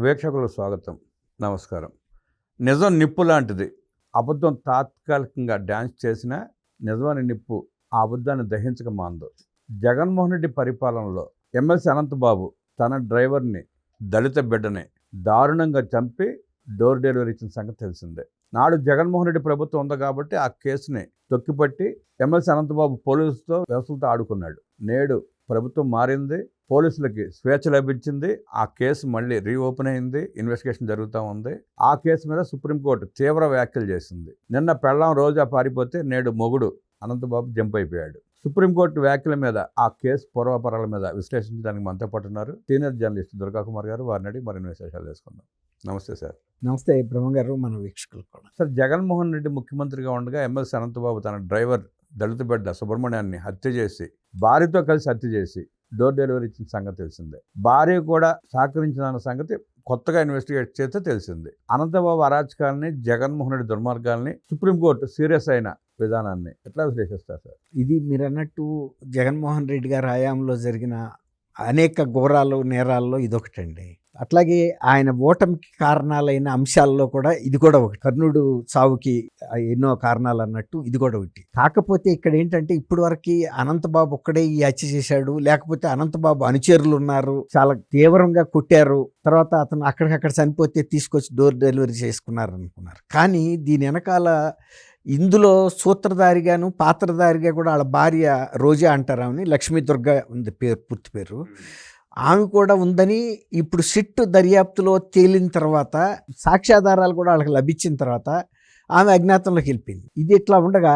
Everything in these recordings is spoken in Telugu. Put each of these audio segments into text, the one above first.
వీక్షకులకు స్వాగతం. నమస్కారం. నిజం నిప్పు లాంటిది. అబద్ధం తాత్కాలికంగా డ్యాన్స్ చేసినా నిజమైన నిప్పు ఆ అబద్ధాన్ని దహించక మానదు. జగన్మోహన్ రెడ్డి పరిపాలనలో ఎమ్మెల్సీ అనంతబాబు తన డ్రైవర్ని, దళిత బిడ్డని దారుణంగా చంపి డోర్ డెలివరీ ఇచ్చిన సంగతి తెలిసిందే. నాడు జగన్మోహన్ రెడ్డి ప్రభుత్వం ఉంది కాబట్టి ఆ కేసుని తొక్కిపట్టి ఎమ్మెల్సీ అనంతబాబు పోలీసులతో వ్యవస్థలతో ఆడుకున్నాడు. నేడు ప్రభుత్వం మారింది, పోలీసులకి స్వేచ్ఛ లభించింది. ఆ కేసు మళ్ళీ రీఓపెన్ అయింది, ఇన్వెస్టిగేషన్ జరుగుతూ ఉంది. ఆ కేసు మీద సుప్రీంకోర్టు తీవ్ర వ్యాఖ్యలు చేసింది. నిన్న పెళ్ళాం రోజా పారిపోతే నేడు మొగుడు అనంతబాబు జంప్ అయిపోయాడు. సుప్రీంకోర్టు వ్యాఖ్యల మీద, ఆ కేసు పూర్వపరాల మీద విశ్లేషించడానికి మనతో పాటు ఉన్నారు సీనియర్ జర్నలిస్ట్ దుర్గాకుమార్ గారు. వారిని అడిగి మరిన్ని విశేషాలు తెలుసుకుందాం. నమస్తే సార్. నమస్తే బ్రహ్మ గారు, మన వీక్షకులు కూడా. సార్, జగన్మోహన్ రెడ్డి ముఖ్యమంత్రిగా ఉండగా ఎమ్మెల్సీ అనంతబాబు తన డ్రైవర్ దళిత బిడ్డ సుబ్రహ్మణ్యాన్ని హత్య చేసి, భార్యతో కలిసి హత్య చేసి డోర్ డెలివరీ ఇచ్చిన సంగతి తెలిసిందే. భార్య కూడా సహకరించిన సంగతి కొత్తగా ఇన్వెస్టిగేట్ చేస్తే తెలిసింది. అనంతబాబు అరాచకాలని, జగన్మోహన్ రెడ్డి దుర్మార్గాల్ని, సుప్రీంకోర్టు సీరియస్ అయిన విధానాన్ని ఎట్లా విశ్లేషిస్తారు సార్? ఇది మీరు అన్నట్టు జగన్మోహన్ రెడ్డి గారి హయాంలో జరిగిన అనేక ఘోరాలు, నేరాల్లో ఇదొకటండి. అట్లాగే ఆయన ఓటమికి కారణాలైన అంశాల్లో కూడా ఇది కూడా ఒకటి. కర్ణుడు చావుకి ఎన్నో కారణాలు అన్నట్టు ఇది కూడా ఒకటి. కాకపోతే ఇక్కడ ఏంటంటే, ఇప్పుడు వరకు అనంతబాబు ఒక్కడే ఈ హత్య చేశాడు, లేకపోతే అనంతబాబు అనుచరులు ఉన్నారు, చాలా తీవ్రంగా కొట్టారు, తర్వాత అతను అక్కడికక్కడ చనిపోతే తీసుకొచ్చి డోర్ డెలివరీ చేసుకున్నారు అనుకున్నారు. కానీ దీని వెనకాల ఇందులో సూత్రధారిగాను పాత్రధారిగా కూడా వాళ్ళ భార్య రోజా అంటారు, ఆమెని లక్ష్మీ దుర్గ ఉంది పేరు, పూర్తి పేరు. ఆమె కూడా ఉందని ఇప్పుడు సిట్ దర్యాప్తులో తేలిన తర్వాత, సాక్ష్యాధారాలు కూడా వాళ్ళకి లభించిన తర్వాత ఆమె అజ్ఞాతంలోకి వెళ్ళిపోయింది. ఇది ఇట్లా ఉండగా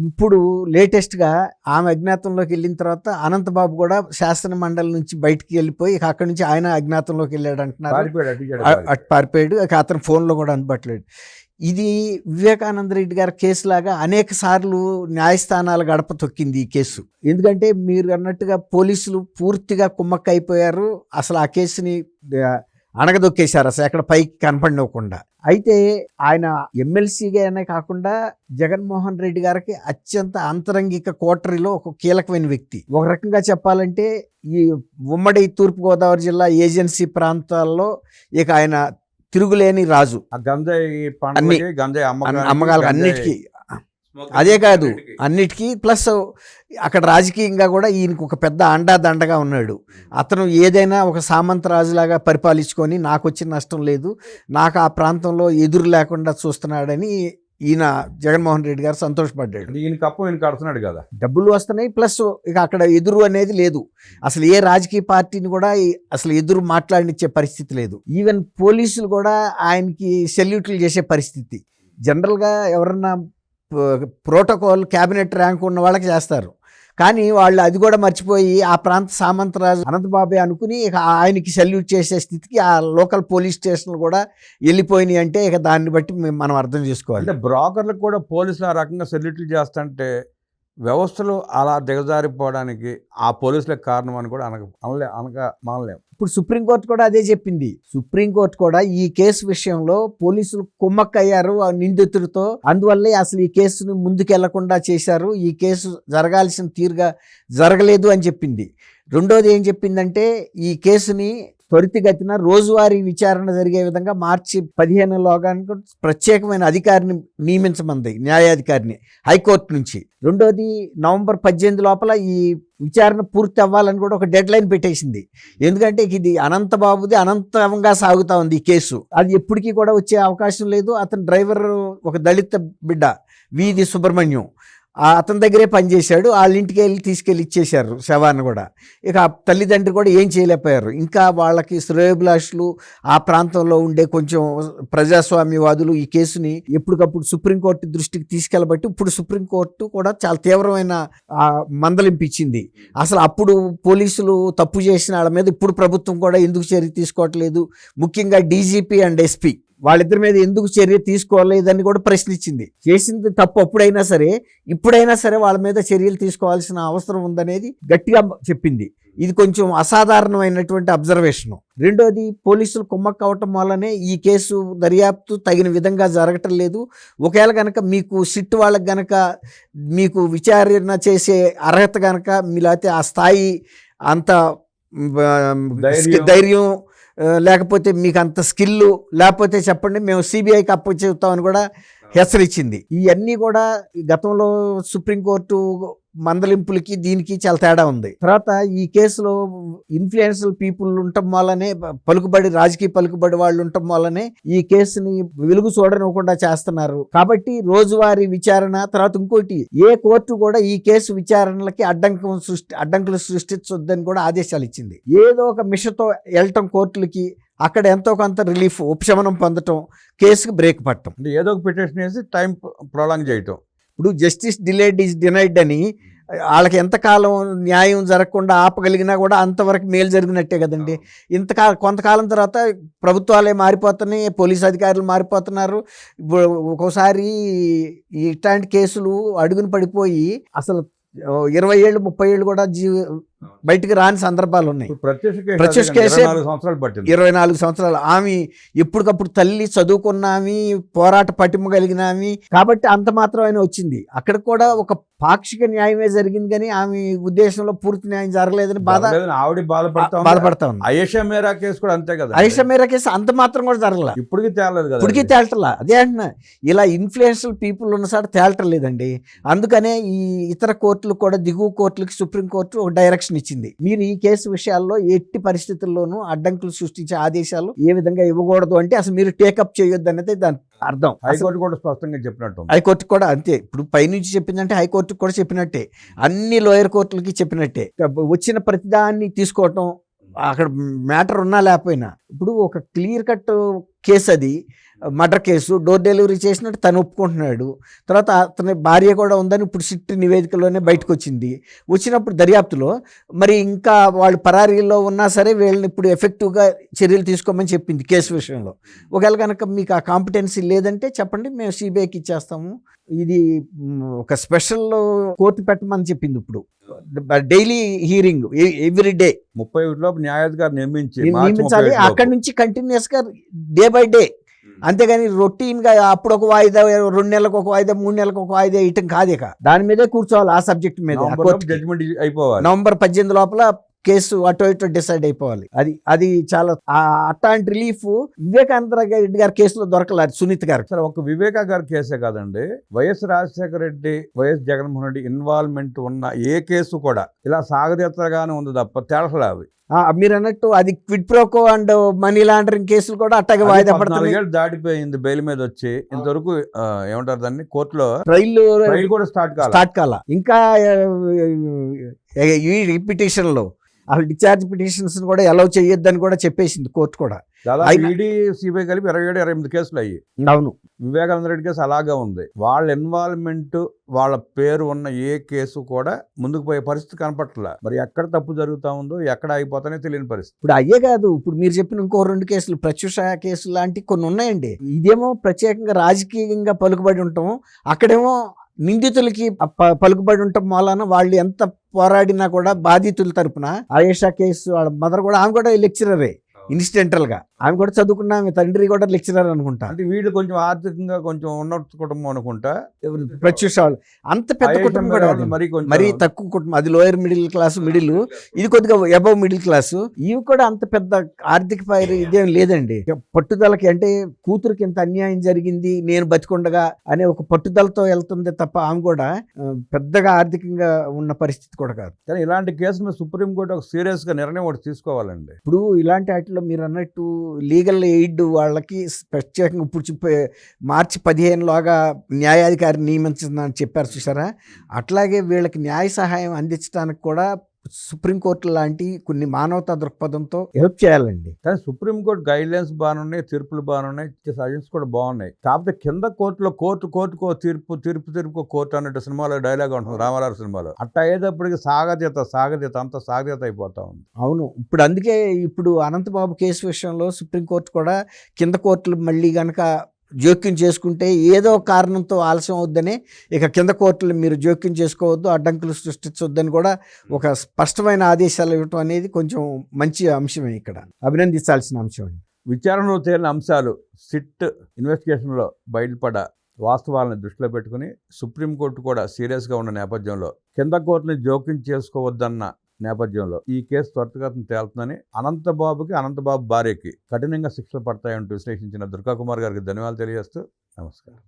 ఇప్పుడు లేటెస్ట్గా ఆమె అజ్ఞాతంలోకి వెళ్ళిన తర్వాత అనంతబాబు కూడా శాసన మండలి నుంచి బయటికి వెళ్ళిపోయి అక్కడి నుంచి ఆయన అజ్ఞాతంలోకి వెళ్ళాడు అంటున్నారు. అటు పారిపోయాడు. అతని ఫోన్లో కూడా అందుబాటులేడు. ఇది వివేకానంద రెడ్డి గారి కేసు లాగా అనేక సార్లు న్యాయస్థానాల గడప తొక్కింది ఈ కేసు. ఎందుకంటే మీరు అన్నట్టుగా పోలీసులు పూర్తిగా కుమ్మక్కైపోయారు. అసలు ఆ కేసుని అణగదొక్కేశారు, అసలు ఎక్కడ పైకి కనపడినవ్వకుండా. అయితే ఆయన ఎమ్మెల్సీగానే కాకుండా జగన్మోహన్ రెడ్డి గారికి అత్యంత అంతరంగిక కోటరీలో ఒక కీలకమైన వ్యక్తి. ఒక రకంగా చెప్పాలంటే ఈ ఉమ్మడి తూర్పుగోదావరి జిల్లా ఏజెన్సీ ప్రాంతాల్లో ఇక ఆయన తిరుగులేని రాజు. అమ్మకాలు అన్నిటికీ, అదే కాదు అన్నిటికీ, ప్లస్ అక్కడ రాజకీయంగా కూడా ఈయనకు ఒక పెద్ద అండాదండగా ఉన్నాడు. అతను ఏదైనా ఒక సామంత రాజులాగా పరిపాలించుకొని నాకు వచ్చిన నష్టం లేదు, నాకు ఆ ప్రాంతంలో ఎదురు లేకుండా చూస్తున్నాడని ఈయన జగన్మోహన్ రెడ్డి గారు సంతోషపడ్డాడు. ఈయన కడుతున్నాడు కదా, డబ్బులు వస్తున్నాయి, ప్లస్ ఇక అక్కడ ఎదురు అనేది లేదు. అసలు ఏ రాజకీయ పార్టీని కూడా అసలు ఎదురు మాట్లాడినిచ్చే పరిస్థితి లేదు. ఈవెన్ పోలీసులు కూడా ఆయనకి సెల్యూట్లు చేసే పరిస్థితి. జనరల్గా ఎవరన్నా ప్రోటోకాల్ క్యాబినెట్ ర్యాంక్ ఉన్న వాళ్ళకి చేస్తారు, కానీ వాళ్ళు అది కూడా మర్చిపోయి ఆ ప్రాంత సామంతరాజు అనంతబాబే అనుకుని ఇక ఆయనకి సెల్యూట్ చేసే స్థితికి ఆ లోకల్ పోలీస్ స్టేషన్లు కూడా వెళ్ళిపోయినాయి. అంటే ఇక దాన్ని బట్టి మనం అర్థం చేసుకోవాలి. అంటే బ్రోకర్లకు కూడా పోలీసులు ఆ రకంగా సెల్యూట్లు చేస్తుంటే వ్యవస్థలు అలా దిగజారిపోవడానికి ఆ పోలీసులకు కారణం అని కూడా అనలేం. ఇప్పుడు సుప్రీంకోర్టు కూడా అదే చెప్పింది. సుప్రీంకోర్టు కూడా ఈ కేసు విషయంలో పోలీసులు కుమ్మక్కయ్యారు ఆ నిందితుడితో, అందువల్లే అసలు ఈ కేసును ముందుకెళ్లకుండా చేశారు, ఈ కేసు జరగాల్సిన తీరుగా జరగలేదు అని చెప్పింది. రెండోది ఏం చెప్పిందంటే, ఈ కేసుని త్వరితగతిన రోజువారీ విచారణ జరిగే విధంగా మార్చి 15లోగా ప్రత్యేకమైన అధికారిని నియమించమంది, న్యాయాధికారిని, హైకోర్టు నుంచి. రెండోది నవంబర్ 18 లోపల ఈ విచారణ పూర్తి అవ్వాలని కూడా ఒక డెడ్ లైన్ పెట్టేసింది. ఎందుకంటే ఇది అనంతబాబుది అనంతంగా సాగుతూ ఉంది ఈ కేసు, అది ఎప్పటికీ కూడా వచ్చే అవకాశం లేదు. అతని డ్రైవర్ ఒక దళిత బిడ్డ, వీధి సుబ్రహ్మణ్యం, అతని దగ్గరే పనిచేశాడు. వాళ్ళ ఇంటికి వెళ్ళి తీసుకెళ్ళి ఇచ్చేశారు శవాన్ని కూడా. ఇక తల్లిదండ్రులు కూడా ఏం చేయలేకపోయారు. ఇంకా వాళ్ళకి శ్రేయోభిలాషులు, ఆ ప్రాంతంలో ఉండే కొంచెం ప్రజాస్వామ్యవాదులు ఈ కేసుని ఎప్పటికప్పుడు సుప్రీంకోర్టు దృష్టికి తీసుకెళ్ళబట్టి ఇప్పుడు సుప్రీంకోర్టు కూడా చాలా తీవ్రమైన మందలింపించింది. అసలు అప్పుడు పోలీసులు తప్పు చేసిన వాళ్ళ మీద ఇప్పుడు ప్రభుత్వం కూడా ఎందుకు చర్య తీసుకోవట్లేదు, ముఖ్యంగా డీజీపీ అండ్ ఎస్పీ వాళ్ళిద్దరి మీద ఎందుకు చర్య తీసుకోలేదని కూడా ప్రశ్నించింది. చేసింది తప్పు అప్పుడైనా సరే, ఇప్పుడైనా సరే వాళ్ళ మీద చర్యలు తీసుకోవాల్సిన అవసరం ఉందనేది గట్టిగా చెప్పింది. ఇది కొంచెం అసాధారణమైనటువంటి అబ్జర్వేషను. రెండోది, పోలీసులు కుమ్మక్క అవటం వల్లనే ఈ కేసు దర్యాప్తు తగిన విధంగా జరగటం లేదు. ఒకవేళ కనుక మీకు సిట్ వాళ్ళకి గనక మీకు విచారణ చేసే అర్హత కనుక, లేకపోతే ఆ స్థాయి అంత ధైర్యం లేకపోతే మీకు అంత స్కిల్ లేకపోతే చెప్పండి, మేము సిబిఐకి అప్పచెప్తామని కూడా హెచ్చరించింది. ఇవన్నీ కూడా గతంలో సుప్రీంకోర్టు మందలింపులకి దీనికి చాలా తేడా ఉంది. తర్వాత ఈ కేసులో ఇన్ఫ్లుయెన్షియల్ పీపుల్ ఉండటం వల్లనే, రాజకీయ పలుకుబడి వాళ్ళు ఉండటం వల్లనే ఈ కేసుని వెలుగు చూడనివ్వకుండా చేస్తున్నారు. కాబట్టి రోజువారీ విచారణ, తర్వాత ఇంకోటి, ఏ కోర్టు కూడా ఈ కేసు విచారణలకి అడ్డంకులు సృష్టించొద్దని కూడా ఆదేశాలు ఇచ్చింది. ఏదో ఒక మిషతో వెళ్ళటం కోర్టులకి, అక్కడ ఎంతో కొంత రిలీఫ్, ఉపశమనం పొందటం, కేసుకి బ్రేక్ పట్టడం, అంటే ఏదో ఒక పిటిషన్ వేసి టైం ప్రొలాంగ్ చేయటం. ఇప్పుడు జస్టిస్ డిలేడ్ ఈజ్ డినైడ్ అని వాళ్ళకి ఎంతకాలం న్యాయం జరగకుండా ఆపగలిగినా కూడా అంతవరకు మేలు జరిగినట్టే కదండి. కొంతకాలం తర్వాత ప్రభుత్వాలే మారిపోతున్నాయి, పోలీసు అధికారులు మారిపోతున్నారు. ఒక్కోసారి ఇట్లాంటి కేసులు అడుగున పడిపోయి అసలు 20 ఏళ్ళు 30 ఏళ్ళు కూడా బయటికి రాని సందర్భాలు ఉన్నాయి. ప్రత్యక్ష కేసే 24 సంవత్సరాలు. ఆమె ఎప్పటికప్పుడు తల్లి, చదువుకున్న ఆమె, పోరాట పటిమ కలిగిన ఆమె, కాబట్టి అంత మాత్రం ఆయన వచ్చింది. అక్కడ కూడా ఒక పాక్షిక న్యాయమే జరిగింది, కానీ ఆమె ఉద్దేశంలో పూర్తి న్యాయం జరగలేదని ఆవిడ బాధపడతా ఉంది. ఆయేషా మీరా కేసు కూడా అంతే కదా. ఆయేషా మీరా కేసు అంత మాత్రం కూడా జరగల, ఇప్పటికీ తేలలేదు కదా. ఇప్పటికీ తేల్టలా. అదే అంటున్నా, ఇలా ఇన్ఫ్లుయెన్షియల్ పీపుల్ ఉన్నసాట తేల్టం లేదండి. అందుకనే ఈ ఇతర కోర్టులు కూడా, దిగువ కోర్టులకి సుప్రీంకోర్టు ఒక డైరెక్షన్ ఇచ్చింది. మీరు ఈ కేసు విషయాల్లో ఎట్టి పరిస్థితుల్లోనూ అడ్డంకులు సృష్టించే ఆదేశాలు ఏ విధంగా ఇవ్వకూడదు అంటే అసలు మీరు టేకప్ చేయొద్దు అనేది దాని అర్థం. హైకోర్టు కూడా స్పష్టంగా చెప్పినట్టు. హైకోర్టు కూడా అంతే. ఇప్పుడు పైనుంచి చెప్పిందంటే హైకోర్టుకు కూడా చెప్పినట్టే, అన్ని లోయర్ కోర్టులకి చెప్పినట్టే. వచ్చిన ప్రతిదాన్ని తీసుకోవటం, అక్కడ మ్యాటర్ ఉన్నా లేకపోయినా. ఇప్పుడు ఒక క్లియర్ కట్ కేసు, అది మర్డర్ కేసు, డోర్ డెలివరీ చేసినట్టు తను ఒప్పుకుంటున్నాడు. తర్వాత అతని భార్య కూడా ఉందని ఇప్పుడు సిట్ నివేదికలోనే బయటకు వచ్చినప్పుడు దర్యాప్తులో మరి ఇంకా వాళ్ళు పరారీలో ఉన్నా సరే వీళ్ళని ఇప్పుడు ఎఫెక్టివ్గా చర్యలు తీసుకోమని చెప్పింది కేసు విషయంలో. ఒకవేళ కనుక మీకు ఆ కాంపిటెన్సీ లేదంటే చెప్పండి, మేము సిబిఐకి ఇచ్చేస్తాము, ఇది ఒక స్పెషల్ కోర్టు పెట్టమని చెప్పింది. ఇప్పుడు డైలీ హీరింగ్ ఎవ్రీ డే 30 న్యాయాధికారి నియమించాలి. అక్కడి నుంచి కంటిన్యూస్ గా డే బై డే. అంతేగాని రొటీన్గా అప్పుడు ఒక వాయిదా, 2 నెలలకు ఒక వాయిదా, 3 నెలలకు ఒక వాయిదా ఇయటం కాదేక. దాని మీదే కూర్చోవాలి, ఆ సబ్జెక్ట్ మీద. జడ్జిమెంట్ అయిపోవాలి. నవంబర్ 18 లోపల కేసు అటో ఇటో డిసైడ్ అయిపోవాలి. అది చాలా అట్లాంటి రిలీఫ్ వివేకానంద రెడ్డి గారి కేసులో దొరకలేదు, సునీత్ గారు. సరే, ఒక వివేకా గారి కేసే కాదండి, YS Rajasekhara Reddy, YS Jaganmohan Reddy involvement ఉన్న ఏ కేసు కూడా ఇలా సాగదీతగానే ఉంది తప్ప తేలసలే. అవి మీరు అన్నట్టు అది quid pro quo and money laundering కేసులు కూడా అట్టగా వాయిదా పడుతున్నాయి. దాటిపోయింది బెయిల్ మీద వచ్చి. ఇంతవరకు ఏమంటారు దాన్ని, కోర్టులో ట్రయల్ కూడా స్టార్ట్ కాల. ఇంకా ఈ పిటిషన్లో అసలు డిశ్చార్జ్ పిటిషన్స్ కూడా అలౌ చేయొద్దని కూడా చెప్పేసింది కోర్టు కూడా. ఈడీ సిబిఐ కలిపి 27-28 కేసులు అయ్యి. అవును, వివేకానంద రెడ్డి కేసు అలాగే ఉంది. వాళ్ళ ఇన్వాల్వ్మెంట్, వాళ్ళ పేరు ఉన్న ఏ కేసు కూడా ముందుకు పోయే పరిస్థితి కనపట్ల. మరి ఎక్కడ తప్పు జరుగుతా ఉందో, ఎక్కడ అయిపోతానో తెలియని పరిస్థితి. ఇప్పుడు అయ్యే కాదు, ఇప్పుడు మీరు చెప్పిన ఇంకో 2 కేసులు, ప్రత్యూష కేసు లాంటివి కొన్ని ఉన్నాయండి. ఇదేమో ప్రత్యేకంగా రాజకీయంగా పలుకుబడి ఉంటాం, అక్కడేమో నిందితులకి పలుకుబడి ఉండటం వలన వాళ్ళు ఎంత పోరాడినా కూడా బాధితుల తరపున. ఆయేషా కేసు వాళ్ళ మదర్ కూడా, ఆమె కూడా లెక్చరరే ఇన్సిడెంటల్ గా. ఆమె కూడా చదువుకున్నా, ఆమె తండ్రి కూడా లెక్చరర్ అనుకుంటా. అంటే వీళ్ళు కొంచెం ఆర్థికంగా కొంచెం ఉన్నత కుటుంబం అనుకుంటా. ప్రత్యూష వాళ్ళు అంత పెద్ద కుటుంబం కూడా మరీ తక్కువ కుటుంబం. అది లోయర్ మిడిల్ క్లాస్, మిడిల్, ఇది కొద్దిగా అబవ్ మిడిల్ క్లాసు. ఇవి కూడా అంత పెద్ద ఆర్థిక ఇదేం లేదండి. పట్టుదలకి, అంటే కూతురికి ఎంత అన్యాయం జరిగింది నేను బతికుండగా అనే ఒక పట్టుదలతో వెళ్తుంది తప్ప ఆమె కూడా పెద్దగా ఆర్థికంగా ఉన్న పరిస్థితి కూడా కాదు. కానీ ఇలాంటి కేసులు సుప్రీంకోర్టు ఒక సీరియస్ గా నిర్ణయం ఒకటి తీసుకోవాలండి. ఇప్పుడు ఇలాంటి వాటిలో మీరు అన్నట్టు లీగల్ ఎయిడ్ వాళ్ళకి ప్రత్యేకంగా ఇప్పుడు మార్చి 15లోగా న్యాయాధికారి నియమించిందని చెప్పారు చూసారా, అట్లాగే వీళ్ళకి న్యాయ సహాయం అందించడానికి కూడా సుప్రీంకోర్టు లాంటి కొన్ని మానవతా దృక్పథంతో హెల్ప్ చేయాలండి. కానీ సుప్రీంకోర్టు గైడ్ లైన్స్ బాగున్నాయి, తీర్పులు బాగున్నాయి, సజెషన్స్ కూడా బాగున్నాయి. కాకపోతే కింద కోర్టులో కోర్టుకో తీర్పు కోర్టు అన్నట్టు సినిమాలో డైలాగ్ ఉంటుంది, రామారావు సినిమాలో. అట్లా అయ్యేటప్పటికి సాగదీత అంత సాగదీత అయిపోతా ఉంది. అవును, ఇప్పుడు అందుకే ఇప్పుడు అనంతబాబు కేసు విషయంలో సుప్రీంకోర్టు కూడా కింద కోర్టులు మళ్ళీ గనక జోక్యం చేసుకుంటే ఏదో కారణంతో ఆలస్యం అవుద్దని, ఇక కింద కోర్టులు మీరు జోక్యం చేసుకోవద్దు, అడ్డంకులు సృష్టించొద్దని కూడా ఒక స్పష్టమైన ఆదేశాలు ఇవ్వటం అనేది కొంచెం మంచి అంశమే, ఇక్కడ అభినందించాల్సిన అంశం అండి. విచారణలో తేలిన అంశాలు సిట్ ఇన్వెస్టిగేషన్లో బయటపడ వాస్తవాలను దృష్టిలో పెట్టుకుని సుప్రీంకోర్టు కూడా సీరియస్గా ఉన్న నేపథ్యంలో కింద కోర్టుని జోక్యం చేసుకోవద్దన్న నేపథ్యంలో ఈ కేసు త్వరితగతిన తేలుతుందని, అనంతబాబు భార్యకి కఠినంగా శిక్షలు పడతాయంటూ విశ్లేషించిన దుర్గా కుమార్ గారికి ధన్యవాదాలు తెలియజేస్తూ నమస్కారం.